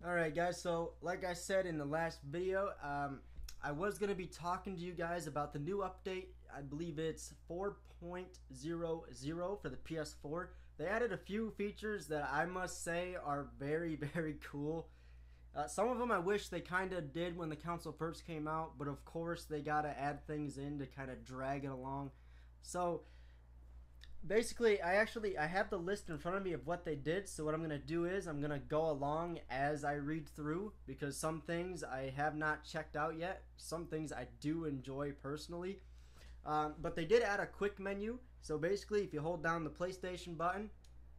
Alright guys, so like I said in the last video, I was going to be talking to you guys about the new update. I believe it's 4.00 for the PS4. They added a few features that I must say are very, very cool. Some of them I wish they kind of did when the console first came out, but of course they got to add things in to kind of drag it along. So basically I have the list in front of me of what they did, so what I'm going to do is I'm going to go along as I read through, because some things I have not checked out yet, some things I do enjoy personally. But they did add a quick menu, so basically if you hold down the PlayStation button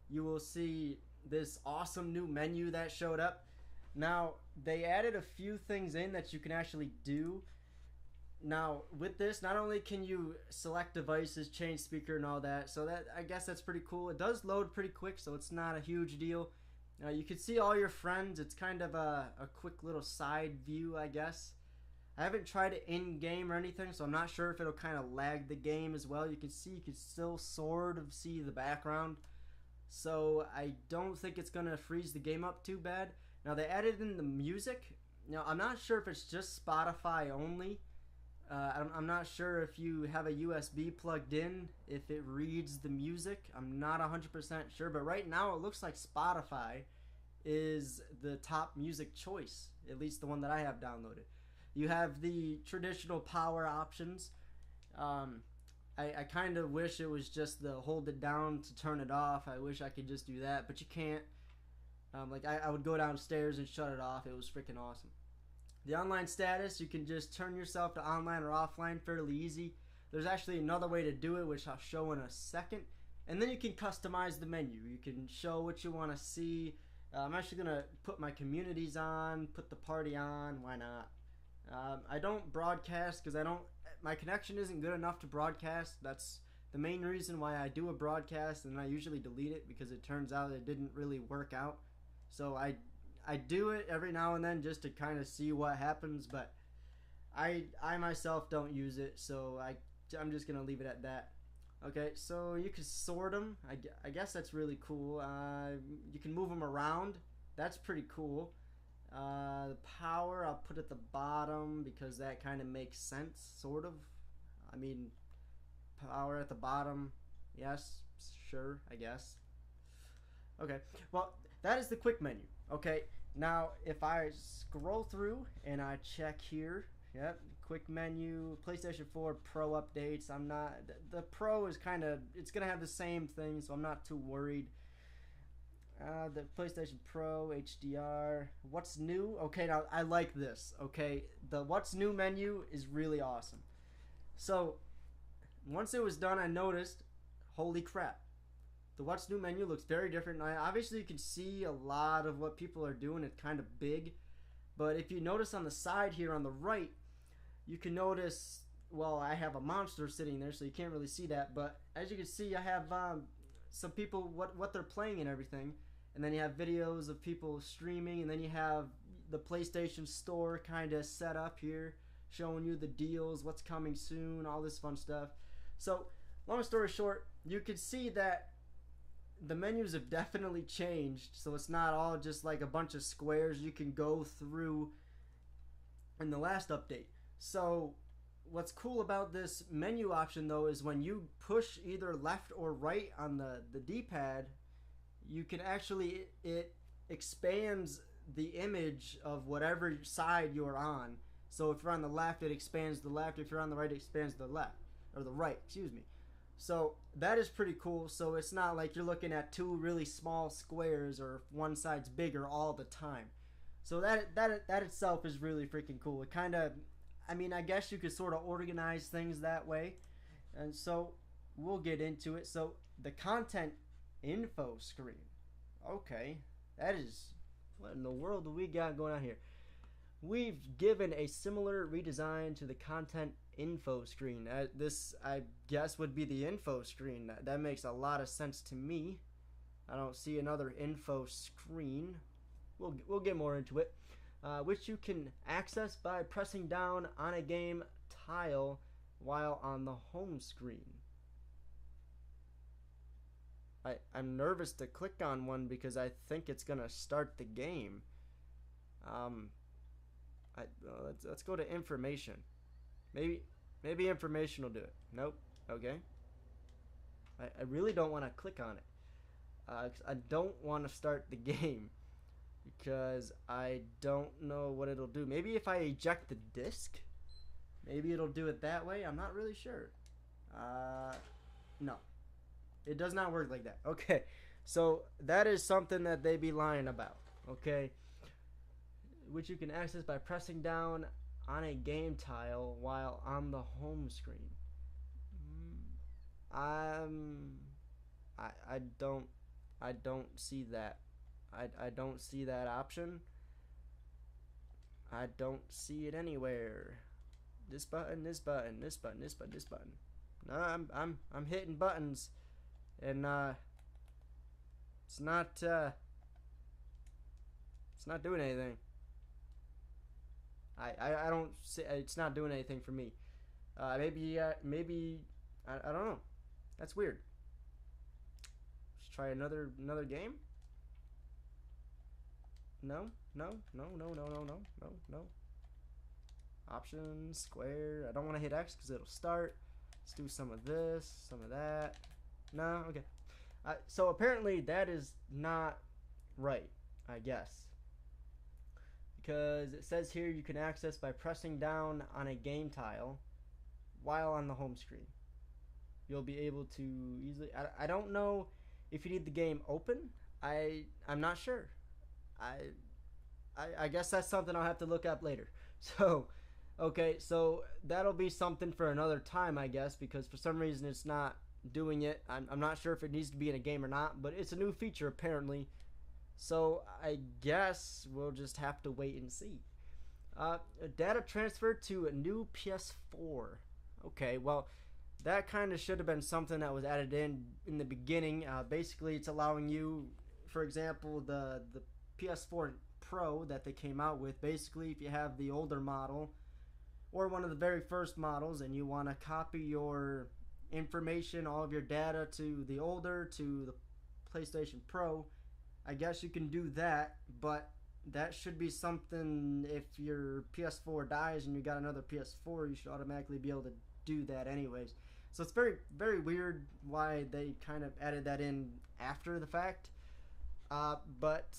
you will see this awesome new menu that showed up. Now they added a few things in that you can actually do. Now with this, not only can you select devices, change speaker and all that, so that, I guess that's pretty cool. It does load pretty quick, so it's not a huge deal. You can see all your friends. It's kind of a quick little side view, I guess. I haven't tried it in game or anything, so I'm not sure if it'll kind of lag the game as well. You can still sort of see the background, so I don't think it's gonna freeze the game up too bad. Now they added in the music. Now I'm not sure if it's just Spotify only. I'm not sure if you have a USB plugged in, if it reads the music. I'm not 100% sure, but right now it looks like Spotify is the top music choice, at least the one that I have downloaded. You have the traditional power options. I kind of wish it was just the hold it down to turn it off. I wish I could just do that, but you can't. Like I would go downstairs and shut it off. It was freaking awesome. The online status, you can just turn yourself to online or offline fairly easy. There's actually another way to do it, which I'll show in a second. And then you can customize the menu. You can show what you want to see. I'm actually going to put my communities on, put the party on, why not? I don't broadcast because my connection isn't good enough to broadcast. That's the main reason why I do a broadcast, and I usually delete it because it turns out it didn't really work out. So I do it every now and then just to kind of see what happens, but I myself don't use it, so I'm just gonna leave it at that. Okay, so you can sort them. I guess that's really cool. You can move them around. That's pretty cool. The power I'll put at the bottom because that kind of makes sense, sort of. I mean, power at the bottom. Yes, sure, I guess. Okay, well, that is the quick menu. Okay, now if I scroll through and I check here, yep, quick menu, PlayStation 4 Pro updates. I'm not, the Pro is kind of, it's going to have the same thing, so I'm not too worried. The PlayStation Pro HDR, what's new? Okay, now I like this. Okay, the what's new menu is really awesome. So once it was done, I noticed, holy crap, the what's new menu looks very different. Now, obviously you can see a lot of what people are doing. It's kind of big, but if you notice on the side here on the right, you can notice, well, I have a monster sitting there, so you can't really see that, but as you can see, I have some people, what they're playing and everything, and then you have videos of people streaming, and then you have the PlayStation Store kind of set up here, showing you the deals, what's coming soon, all this fun stuff. So long story short, you can see that the menus have definitely changed, so it's not all just like a bunch of squares you can go through in the last update. So what's cool about this menu option though is when you push either left or right on the D-pad, you can actually, it expands the image of whatever side you're on. So if you're on the left, it expands the left. If you're on the right, it expands the left, or the right, excuse me. So that is pretty cool. So it's not like you're looking at two really small squares or one side's bigger all the time. So that itself is really freaking cool. It kind of, I mean, I guess you could sort of organize things that way. And so we'll get into it. So the content info screen. Okay, that is, what in the world do we got going on here? We've given a similar redesign to the content info screen. This, I guess, would be the info screen. That makes a lot of sense to me. I don't see another info screen. We'll get more into it, which you can access by pressing down on a game tile while on the home screen. I'm nervous to click on one because I think it's gonna start the game. Let's go to information. Maybe information will do it. Nope. Okay. I really don't want to click on it. 'Cause I don't want to start the game because I don't know what it'll do. Maybe if I eject the disc, maybe it'll do it that way. I'm not really sure. No. It does not work like that. Okay. So that is something that they be lying about. Okay. Which you can access by pressing down on a game tile while on the home screen. I don't see that. I don't see that option. I don't see it anywhere. This button, this button, this button, this button, this button. No, I'm hitting buttons, and it's not doing anything. I don't see, it's not doing anything for me. Maybe I don't know. That's weird. Let's try another game. No. Options, square. I don't want to hit X because it'll start. Let's do some of this, some of that. No, okay. So apparently that is not right, I guess. Because it says here you can access by pressing down on a game tile while on the home screen. You'll be able to easily... I don't know if you need the game open. I'm not sure. I guess that's something I'll have to look up later. So, okay, so that'll be something for another time, I guess, because for some reason it's not doing it. I'm not sure if it needs to be in a game or not, but it's a new feature apparently. So I guess we'll just have to wait and see. Data transfer to a new PS4. Okay, well, that kind of should have been something that was added in the beginning. Basically, it's allowing you, for example, the PS4 Pro that they came out with. Basically, if you have the older model or one of the very first models and you want to copy your information, all of your data to the older, to the PlayStation Pro, I guess you can do that, but that should be something, if your PS4 dies and you got another PS4, you should automatically be able to do that anyways. So it's very, very weird why they kind of added that in after the fact. But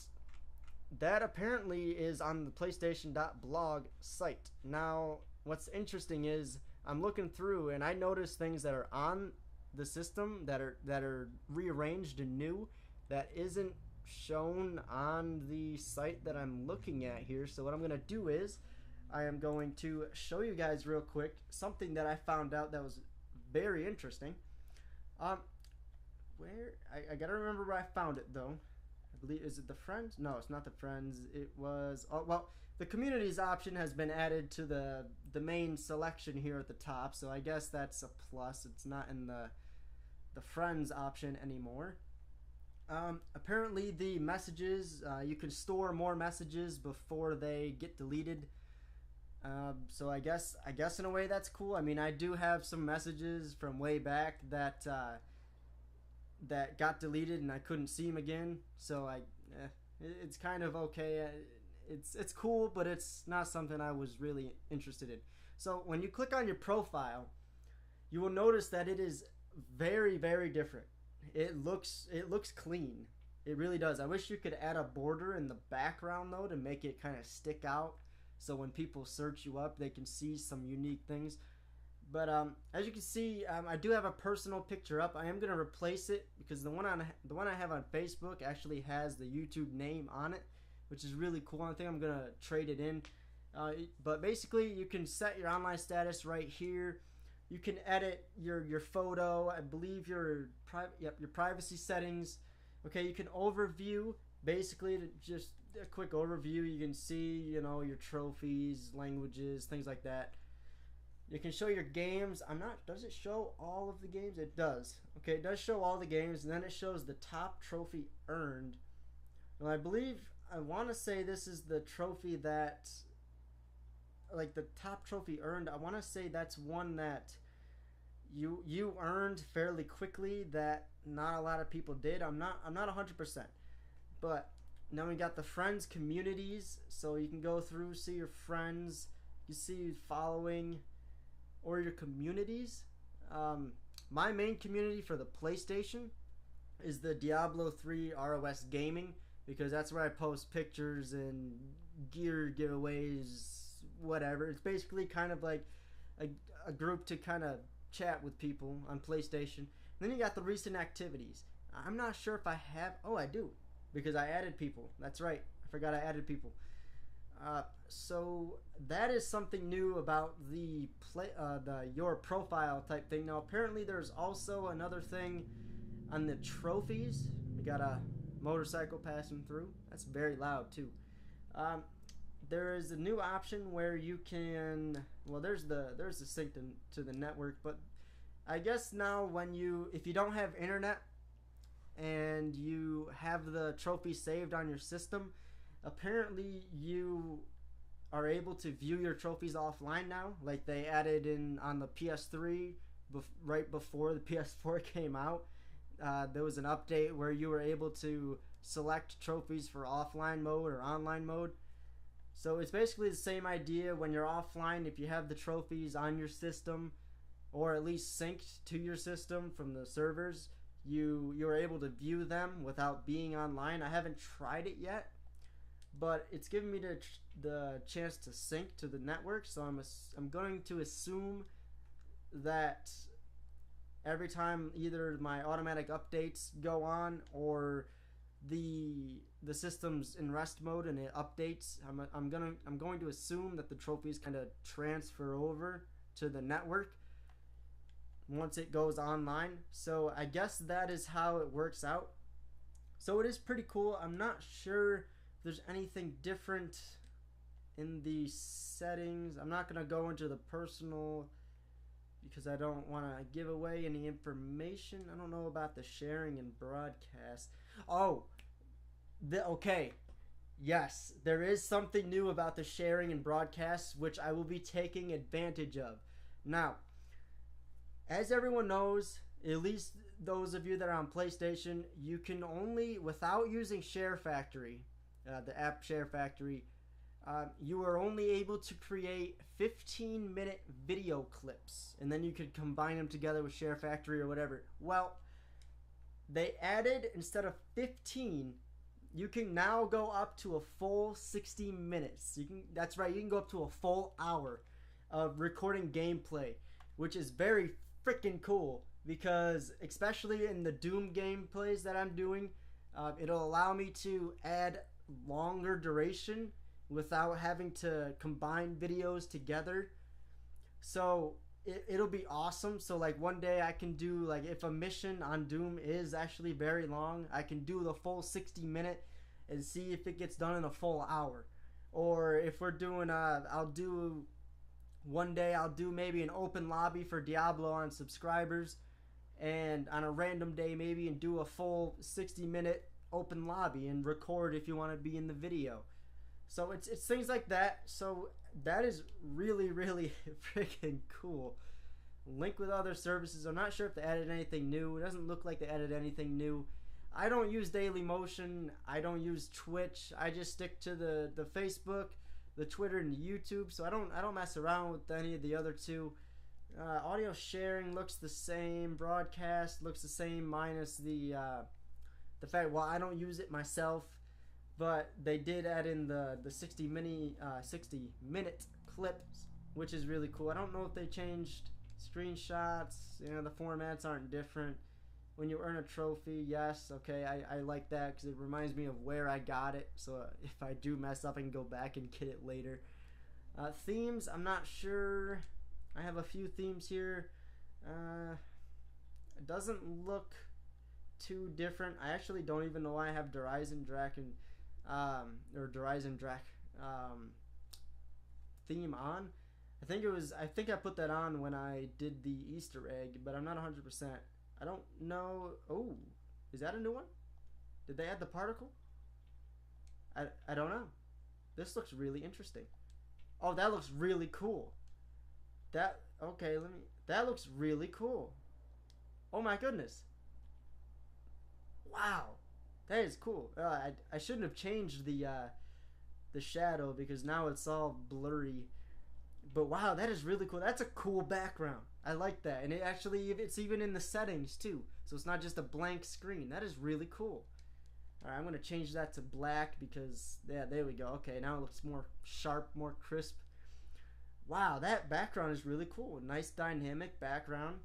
that apparently is on the PlayStation.blog site. Now, what's interesting is I'm looking through and I noticed things that are on the system that are rearranged and new that isn't shown on the site that I'm looking at here. So what I'm going to do is I am going to show you guys real quick something that I found out that was very interesting. Where I gotta remember where I found it though. I believe, is it the friends? No, it's not the friends. It was, oh, well, the communities option has been added to the main selection here at the top, so I guess that's a plus. It's not in the friends option anymore. Apparently the messages, you can store more messages before they get deleted. So I guess in a way that's cool. I mean, I do have some messages from way back that that got deleted and I couldn't see them again. So it's kind of okay. It's cool, but it's not something I was really interested in. So when you click on your profile, you will notice that it is very, very different. It looks clean. It really does. I wish you could add a border in the background though to make it kind of stick out, so when people search you up, they can see some unique things. But as you can see, I do have a personal picture up. I am gonna replace it because the one I have on Facebook actually has the YouTube name on it, which is really cool. I think I'm gonna trade it in. But basically, you can set your online status right here. You can edit your photo. I believe your privacy settings. Okay, you can overview. Basically, just a quick overview. You can see, your trophies, languages, things like that. You can show your games. Does it show all of the games? It does. Okay, it does show all the games, and then it shows the top trophy earned. And I want to say this is the trophy that, like the top trophy earned. I want to say that's one that you earned fairly quickly that not a lot of people did. I'm not 100%. But Now we got the friends communities, so you can go through, see your friends, you see following, or your communities. My main community for the PlayStation is the Diablo 3 ROS Gaming, because that's where I post pictures and gear giveaways, whatever. It's basically kind of like a group to kind of chat with people on PlayStation. And then you got the recent activities. I'm not sure if I have. Oh, I do, because I added people. That's right. I forgot I added people. So that is something new about the your profile type thing. Now apparently there's also another thing on the trophies. We got a motorcycle passing through. That's very loud too. There is a new option where you can. Well, there's the sync to the network, but I guess now if you don't have internet and you have the trophy saved on your system, apparently you are able to view your trophies offline now. Like they added in on the PS3 right before the PS4 came out. There was an update where you were able to select trophies for offline mode or online mode. So it's basically the same idea. When you're offline, if you have the trophies on your system, or at least synced to your system from the servers, you're able to view them without being online. I haven't tried it yet, but it's given me the chance to sync to the network. So I'm going to assume that every time either my automatic updates go on or the system's in rest mode and it updates, I'm going to assume that the trophies kind of transfer over to the network once it goes online. So I guess that is how it works out. So it is pretty cool. I'm not sure if there's anything different in the settings. I'm not going to go into the personal because I don't want to give away any information. I don't know about the sharing and broadcast. Oh, okay. Yes, there is something new about the sharing and broadcast, which I will be taking advantage of. Now, as everyone knows, at least those of you that are on PlayStation, you can only, without using Share Factory, the app Share Factory, you are only able to create 15-minute video clips, and then you could combine them together with Share Factory or whatever. Well, they added, instead of 15, you can now go up to a full 60 minutes. That's right, you can go up to a full hour of recording gameplay, which is very freaking cool, because especially in the Doom gameplays that I'm doing, it'll allow me to add longer duration without having to combine videos together. So it'll be awesome. So like one day I can do, like, if a mission on Doom is actually very long, I can do the full 60-minute and see if it gets done in a full hour. Or if we're doing one day I'll do maybe an open lobby for Diablo on subscribers, and on a random day maybe and do a full 60-minute open lobby and record if you want to be in the video. So it's things like that. So that is really, really freaking cool. Link with other services. I'm not sure if they added anything new. It doesn't look like they added anything new. I don't use Daily Motion. I don't use Twitch. I just stick to the Facebook, the Twitter, and the YouTube. So I don't mess around with any of the other two. Audio sharing looks the same. Broadcast looks the same, minus the fact, well, I don't use it myself, but they did add in the 60-minute clips, which is really cool. I don't know if they changed screenshots. You know, the formats aren't different. When you earn a trophy, yes, okay, I like that because it reminds me of where I got it. So if I do mess up, I can go back and get it later. Themes, I'm not sure. I have a few themes here. It doesn't look too different. I actually don't even know why I have DRZNDRX theme on. I think I put that on when I did the Easter egg, but I'm not 100%. I don't know. Oh, is that a new one? Did they add the particle? I don't know. This looks really interesting. Oh, that looks really cool. That looks really cool. Oh my goodness. Wow. That is cool. I shouldn't have changed the shadow because now it's all blurry. But wow, that is really cool. That's a cool background. I like that. And it's even in the settings too. So it's not just a blank screen. That is really cool. Alright, I'm going to change that to black because, yeah, there we go. Okay, now it looks more sharp, more crisp. Wow, that background is really cool. Nice dynamic background.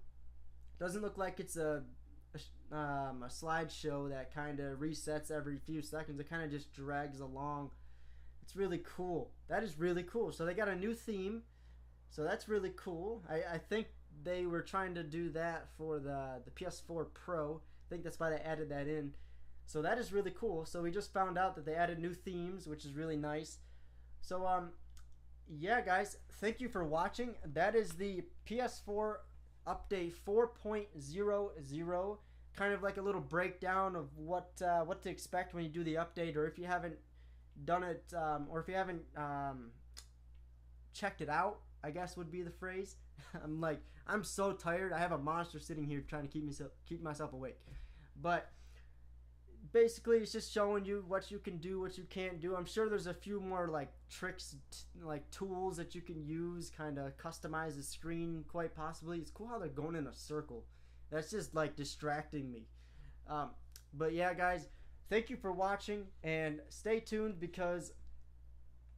Doesn't look like it's a slideshow that kind of resets every few seconds. It kind of just drags along. It's really cool. That is really cool. So they got a new theme. So that's really cool. I think they were trying to do that for the PS4 Pro. I think that's why they added that in. So that is really cool. So we just found out that they added new themes, which is really nice. So yeah, guys, thank you for watching. That is the PS4 update 4.00. Kind of like a little breakdown of what to expect when you do the update, or if you haven't done it, or if you haven't checked it out, I guess would be the phrase. I'm so tired. I have a monster sitting here trying to keep myself awake. But basically, it's just showing you what you can do, what you can't do. I'm sure there's a few more like tricks, like tools that you can use, kind of customize the screen quite possibly. It's cool how they're going in a circle. That's just like distracting me. But yeah, guys, thank you for watching and stay tuned because,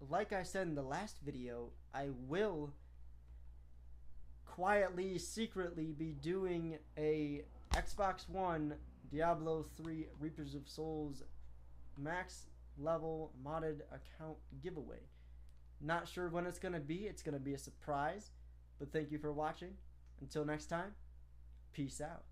like I said in the last video, I will quietly, secretly be doing a Xbox One Diablo 3 Reapers of Souls max level modded account giveaway. Not sure when it's going to be. It's going to be a surprise. But thank you for watching. Until next time, peace out.